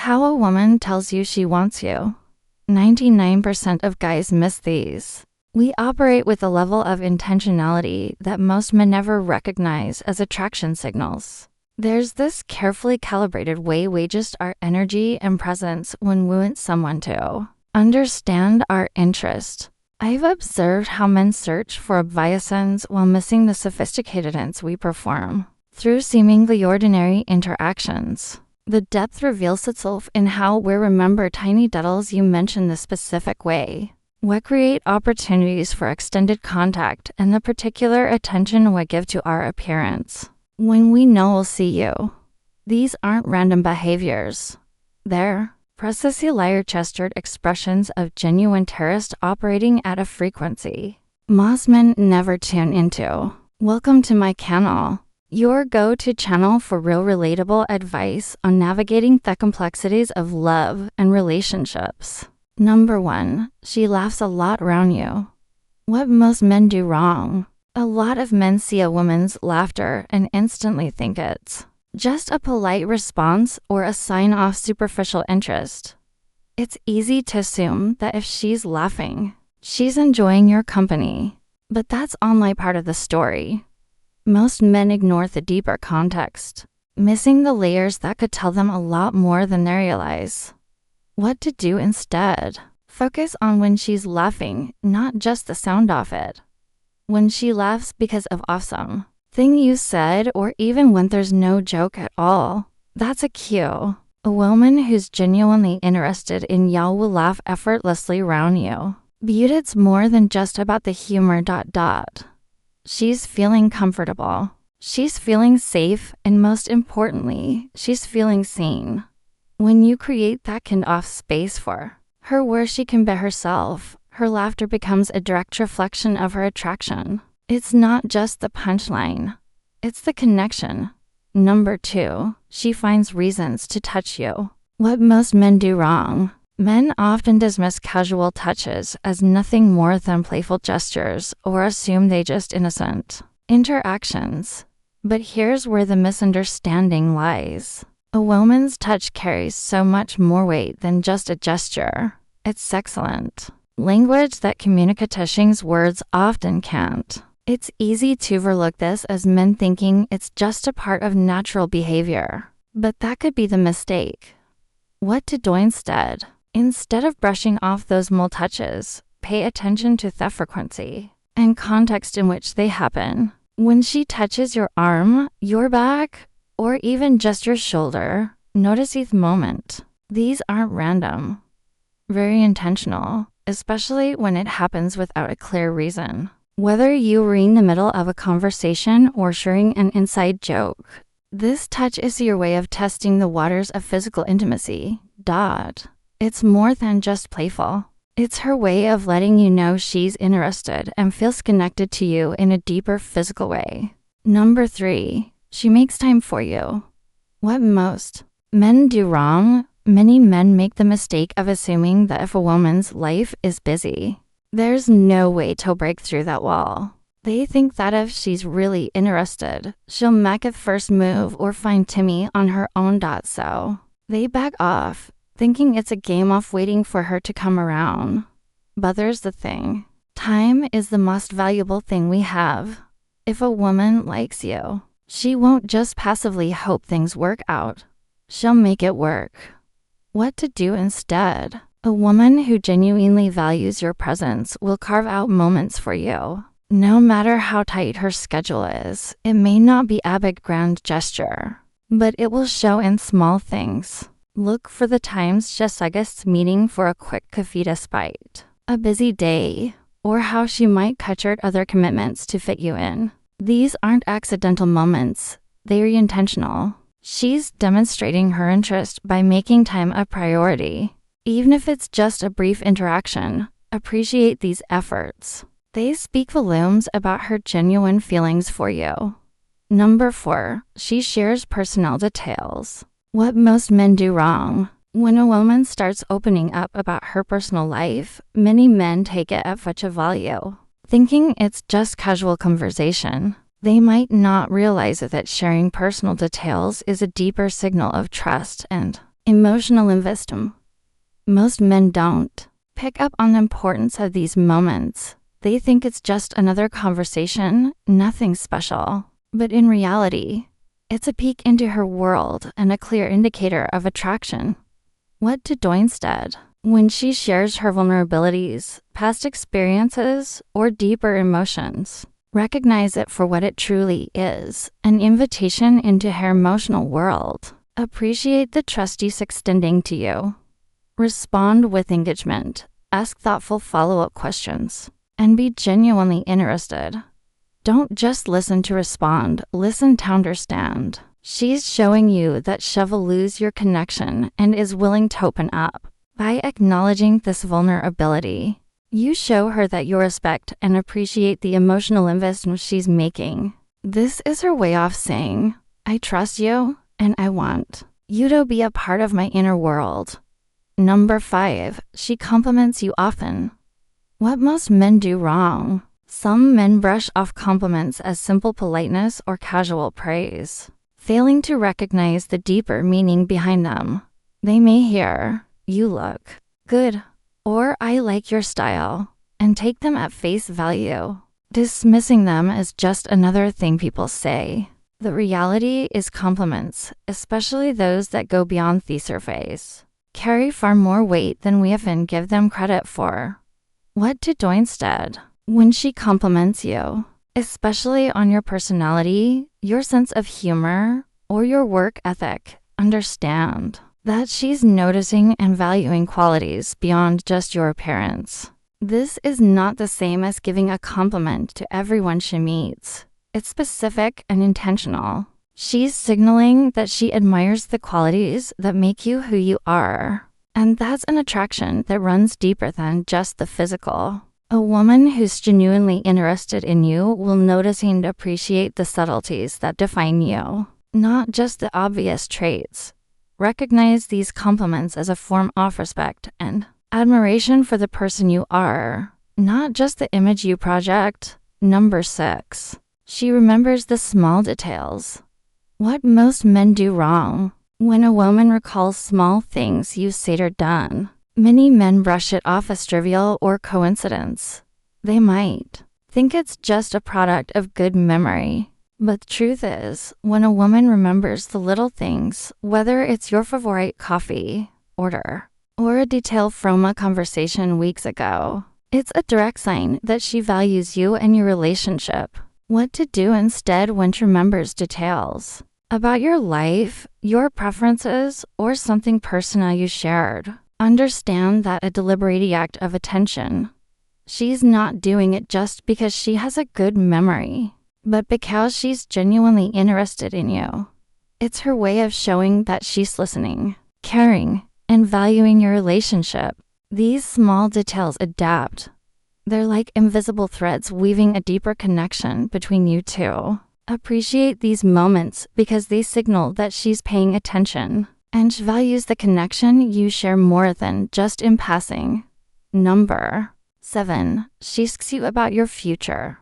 How a woman tells you she wants you. 99% of guys miss these. We operate with a level of intentionality that most men never recognize as attraction signals. There's this carefully calibrated way we adjust our energy and presence when we want someone to understand our interest. I've observed how men search for obeisance while missing the sophisticated hints we perform through seemingly ordinary interactions. The depth reveals itself in how we remember tiny details you mention the specific way. We create opportunities for extended contact and the particular attention we give to our appearance when we know we'll see you. These aren't random behaviors. They're precisely layer-gestured expressions of genuine interest operating at a frequency most men never tune into. Welcome to my channel, your go-to channel for real relatable advice on navigating the complexities of love and relationships. Number 1, she laughs a lot around you. What most men do wrong. A lot of men see a woman's laughter and instantly think it's just a polite response or a sign of superficial interest. It's easy to assume that if she's laughing, she's enjoying your company. But that's only part of the story. Most men ignore the deeper context, missing the layers that could tell them a lot more than they realize. What to do instead? Focus on when she's laughing, not just the sound of it. When she laughs because of awesome thing you said, or even when there's no joke at all, that's a cue. A woman who's genuinely interested in you will laugh effortlessly around you. But it's more than just about the humor. She's feeling comfortable. She's feeling safe, and most importantly, she's feeling seen. When you create that kind of space for her where she can be herself, her laughter becomes a direct reflection of her attraction. It's not just the punchline, it's the connection. Number 2, she finds reasons to touch you. What most men do wrong. Men often dismiss casual touches as nothing more than playful gestures or assume they just innocent interactions. But here's where the misunderstanding lies. A woman's touch carries so much more weight than just a gesture. It's excellent language that communication's words often can't. It's easy to overlook this as men thinking it's just a part of natural behavior. But that could be the mistake. What to do instead? Instead of brushing off those small touches, pay attention to the frequency and context in which they happen. When she touches your arm, your back, or even just your shoulder, notice each moment. These aren't random. Very intentional, especially when it happens without a clear reason. Whether you were in the middle of a conversation or sharing an inside joke, this touch is your way of testing the waters of physical intimacy. It's more than just playful. It's her way of letting you know she's interested and feels connected to you in a deeper physical way. Number 3, she makes time for you. What most men do wrong. Many men make the mistake of assuming that if a woman's life is busy, there's no way to break through that wall. They think that if she's really interested, she'll make a first move or find Timmy on her own. So they back off, thinking it's a game of waiting for her to come around. But there's the thing. Time is the most valuable thing we have. If a woman likes you, she won't just passively hope things work out. She'll make it work. What to do instead? A woman who genuinely values your presence will carve out moments for you. No matter how tight her schedule is, it may not be a big grand gesture, but it will show in small things. Look for the times she suggests meeting for a quick coffee despite a busy day, or how she might cut short other commitments to fit you in. These aren't accidental moments, they're intentional. She's demonstrating her interest by making time a priority. Even if it's just a brief interaction, appreciate these efforts. They speak volumes about her genuine feelings for you. Number 4, she shares personal details. What most men do wrong. When a woman starts opening up about her personal life, many men take it at face value, thinking it's just casual conversation. They might not realize that sharing personal details is a deeper signal of trust and Emotional investment. Most men don't pick up on the importance of these moments. They think it's just another conversation, nothing special. But in reality, it's a peek into her world and a clear indicator of attraction. What to do instead? When she shares her vulnerabilities, past experiences, or deeper emotions, recognize it for what it truly is, an invitation into her emotional world. Appreciate the trust she's extending to you. Respond with engagement, ask thoughtful follow-up questions, and be genuinely interested. Don't just listen to respond, listen to understand. She's showing you that she values your connection and is willing to open up. By acknowledging this vulnerability, you show her that you respect and appreciate the emotional investment she's making. This is her way of saying, I trust you and I want you to be a part of my inner world. Number 5, she compliments you often. What most men do wrong. Some men brush off compliments as simple politeness or casual praise, failing to recognize the deeper meaning behind them. They may hear, you look good, or I like your style, and take them at face value, dismissing them as just another thing people say. The reality is compliments, especially those that go beyond the surface, carry far more weight than we often give them credit for. What to do instead? When she compliments you, especially on your personality, your sense of humor, or your work ethic, understand that she's noticing and valuing qualities beyond just your appearance. This is not the same as giving a compliment to everyone she meets. It's specific and intentional. She's signaling that she admires the qualities that make you who you are. And that's an attraction that runs deeper than just the physical. A woman who's genuinely interested in you will notice and appreciate the subtleties that define you, not just the obvious traits. Recognize these compliments as a form of respect and admiration for the person you are, not just the image you project. Number 6, she remembers the small details. What most men do wrong. When a woman recalls small things you said or done, many men brush it off as trivial or coincidence. They might think it's just a product of good memory. But the truth is, when a woman remembers the little things, whether it's your favorite coffee order or a detail from a conversation weeks ago, it's a direct sign that she values you and your relationship. What to do instead when she remembers details about your life, your preferences, or something personal you shared? Understand that a deliberate act of attention. She's not doing it just because she has a good memory, but because she's genuinely interested in you. It's her way of showing that she's listening, caring, and valuing your relationship. These small details adapt. They're like invisible threads weaving a deeper connection between you two. Appreciate these moments because they signal that she's paying attention and she values the connection you share more than just in passing. Number 7, she asks you about your future.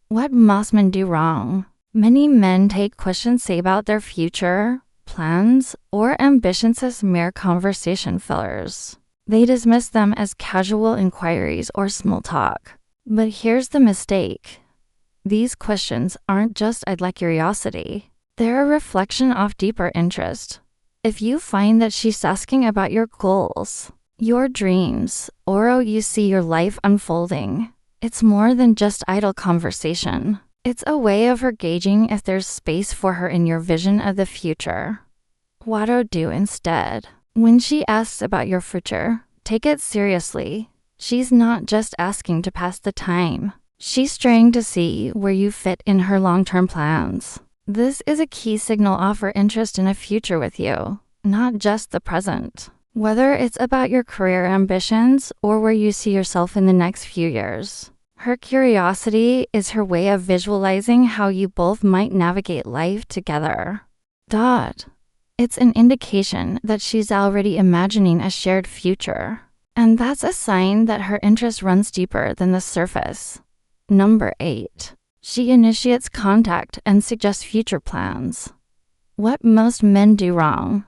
What most men do wrong. Many men take questions say about their future, plans, or ambitions as mere conversation fillers. They dismiss them as casual inquiries or small talk. But here's the mistake. These questions aren't just idle curiosity. They're a reflection of deeper interest. If you find that she's asking about your goals, your dreams, or how you see your life unfolding, it's more than just idle conversation. It's a way of her gauging if there's space for her in your vision of the future. What to do instead? When she asks about your future, take it seriously. She's not just asking to pass the time. She's trying to see where you fit in her long-term plans. This is a key signal of her interest in a future with you, not just the present. Whether it's about your career ambitions or where you see yourself in the next few years. Her curiosity is her way of visualizing how you both might navigate life together. It's an indication that she's already imagining a shared future. And that's a sign that her interest runs deeper than the surface. Number 8, she initiates contact and suggests future plans. What most men do wrong.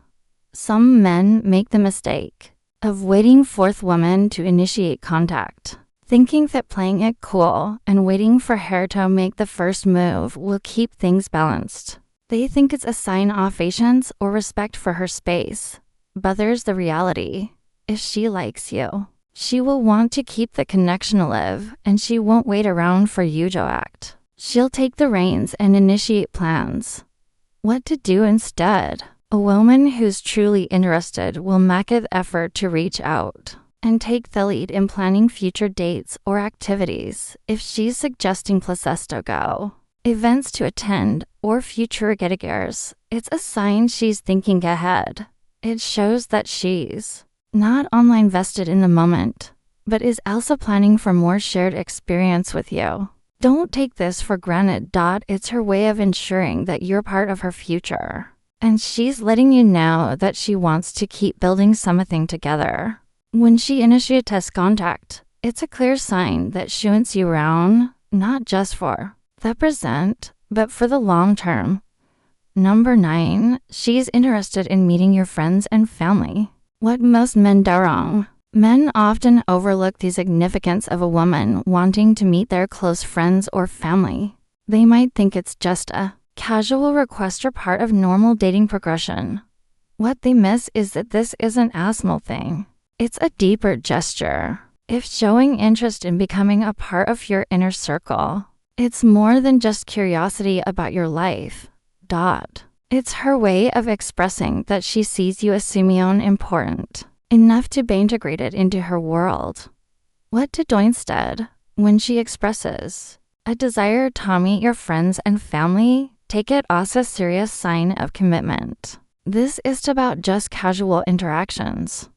Some men make the mistake of waiting for the woman to initiate contact, thinking that playing it cool and waiting for her to make the first move will keep things balanced. They think it's a sign of patience or respect for her space. But there's the reality. If she likes you, she will want to keep the connection alive, and she won't wait around for you to act. She'll take the reins and initiate plans. What to do instead? A woman who's truly interested will make the effort to reach out and take the lead in planning future dates or activities. If she's suggesting places to go, events to attend, or future get-togethers, it's a sign she's thinking ahead. It shows that she's not only invested in the moment, but is also planning for more shared experience with you. Don't take this for granted. It's her way of ensuring that you're part of her future. And she's letting you know that she wants to keep building something together. When she initiates contact, it's a clear sign that she wants you around, not just for the present, but for the long term. Number 9, she's interested in meeting your friends and family. What most men do wrong. Men often overlook the significance of a woman wanting to meet their close friends or family. They might think it's just a casual request or part of normal dating progression. What they miss is that this isn't a small thing. It's a deeper gesture. If showing interest in becoming a part of your inner circle, it's more than just curiosity about your life. It's her way of expressing that she sees you as someone important enough to be integrated into her world. What to do instead? When she expresses a desire to meet your friends and family, take it as a serious sign of commitment. This isn't about just casual interactions.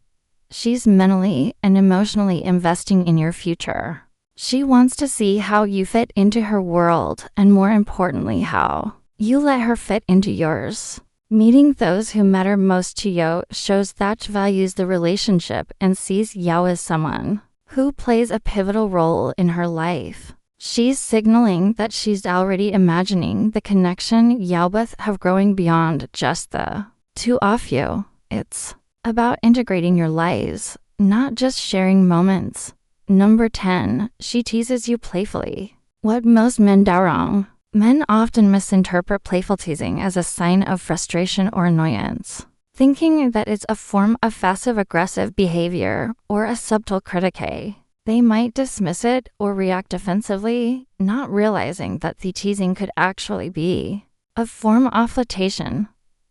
She's mentally and emotionally investing in your future. She wants to see how you fit into her world, and more importantly, how you let her fit into yours. Meeting those who matter most to you shows that she values the relationship and sees you as someone who plays a pivotal role in her life. She's signaling that she's already imagining the connection you both have growing beyond just the two of you. It's about integrating your lives, not just sharing moments. Number 10, she teases you playfully. What most men do wrong. Men often misinterpret playful teasing as a sign of frustration or annoyance, thinking that it's a form of passive-aggressive behavior or a subtle critique. They might dismiss it or react defensively, not realizing that the teasing could actually be a form of flirtation.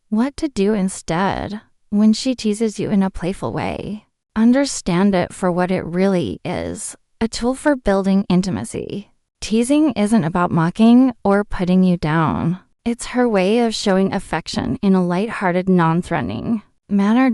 What to do instead? When she teases you in a playful way, understand it for what it really is, a tool for building intimacy. Teasing isn't about mocking or putting you down. It's her way of showing affection in a lighthearted, non-threatening manner.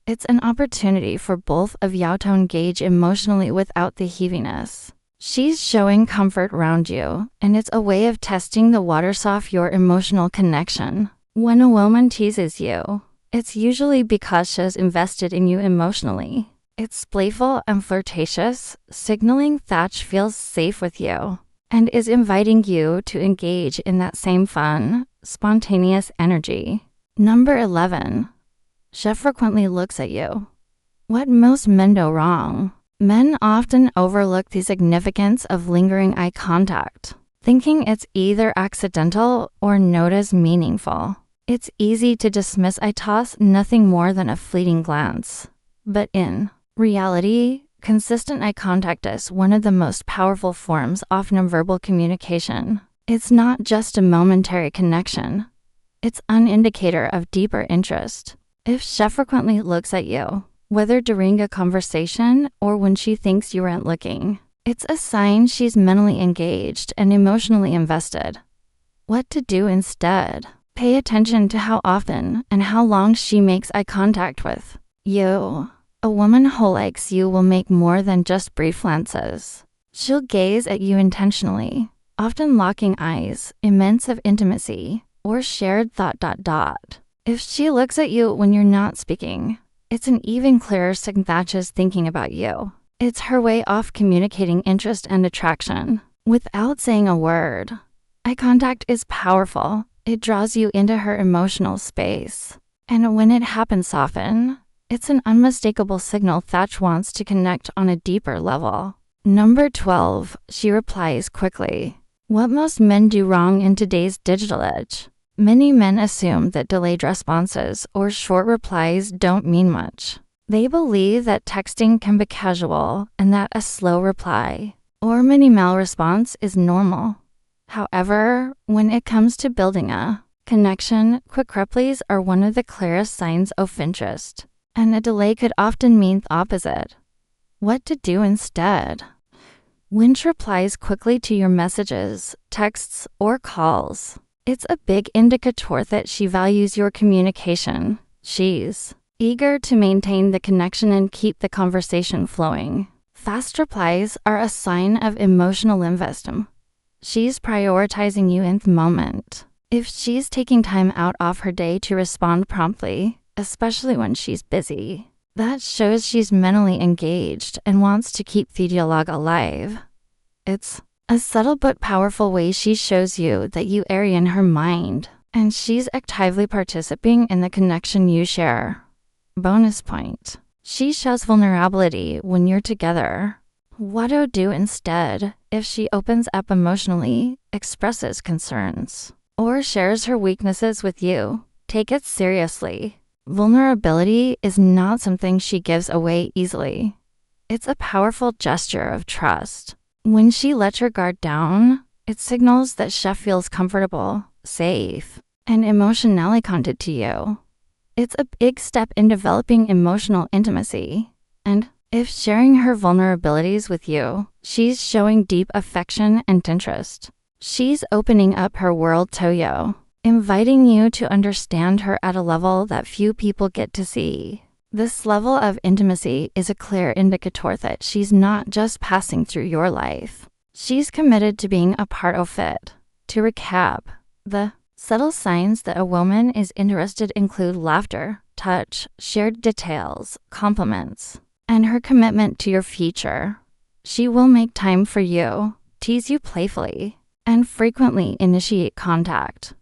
It's an opportunity for both of you to engage emotionally without the heaviness. She's showing comfort around you, and it's a way of testing the waters of your emotional connection. When a woman teases you, it's usually because she's invested in you emotionally. It's playful and flirtatious, signaling that she feels safe with you and is inviting you to engage in that same fun, spontaneous energy. Number 11, she frequently looks at you. What most men do wrong. Men often overlook the significance of lingering eye contact, thinking it's either accidental or not as meaningful. It's easy to dismiss eye toss nothing more than a fleeting glance. But in reality, consistent eye contact is one of the most powerful forms of nonverbal communication. It's not just a momentary connection. It's an indicator of deeper interest. If she frequently looks at you, whether during a conversation or when she thinks you aren't looking, it's a sign she's mentally engaged and emotionally invested. What to do instead? Pay attention to how often and how long she makes eye contact with you. A woman who likes you will make more than just brief glances. She'll gaze at you intentionally, often locking eyes, immense of intimacy, or shared thought. If she looks at you when you're not speaking, it's an even clearer sign that she's thinking about you. It's her way of communicating interest and attraction without saying a word. Eye contact is powerful. It draws you into her emotional space. And when it happens often, it's an unmistakable signal Thatch wants to connect on a deeper level. Number 12, she replies quickly. What most men do wrong in today's digital age. Many men assume that delayed responses or short replies don't mean much. They believe that texting can be casual and that a slow reply or minimal response is normal. However, when it comes to building a connection, quick replies are one of the clearest signs of interest, and a delay could often mean the opposite. What to do instead? When she replies quickly to your messages, texts, or calls, it's a big indicator that she values your communication. She's eager to maintain the connection and keep the conversation flowing. Fast replies are a sign of emotional investment. She's prioritizing you in the moment. If she's taking time out of her day to respond promptly, especially when she's busy, that shows she's mentally engaged and wants to keep the dialogue alive. It's a subtle but powerful way she shows you that you are in her mind, and she's actively participating in the connection you share. Bonus point. She shows vulnerability when you're together. What to do instead if she opens up emotionally, expresses concerns, or shares her weaknesses with you? Take it seriously. Vulnerability is not something she gives away easily. It's a powerful gesture of trust. When she lets her guard down, it signals that she feels comfortable, safe, and emotionally connected to you. It's a big step in developing emotional intimacy. And if sharing her vulnerabilities with you, she's showing deep affection and interest. She's opening up her world to you, inviting you to understand her at a level that few people get to see. This level of intimacy is a clear indicator that she's not just passing through your life. She's committed to being a part of it. To recap, the subtle signs that a woman is interested include laughter, touch, shared details, compliments, and her commitment to your future. She will make time for you, tease you playfully, and frequently initiate contact.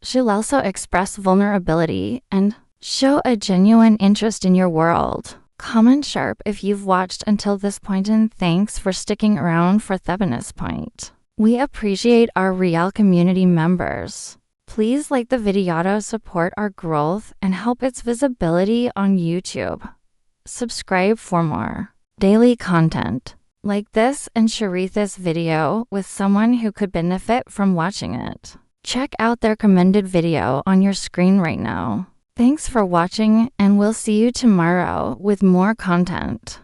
She'll also express vulnerability and show a genuine interest in your world. Comment sharp if you've watched until this point, and thanks for sticking around for this point. We appreciate our real community members. Please like the video to support our growth and help its visibility on YouTube. Subscribe for more daily content like this and share this video with someone who could benefit from watching it. Check out their recommended video on your screen right now. Thanks for watching, and we'll see you tomorrow with more content.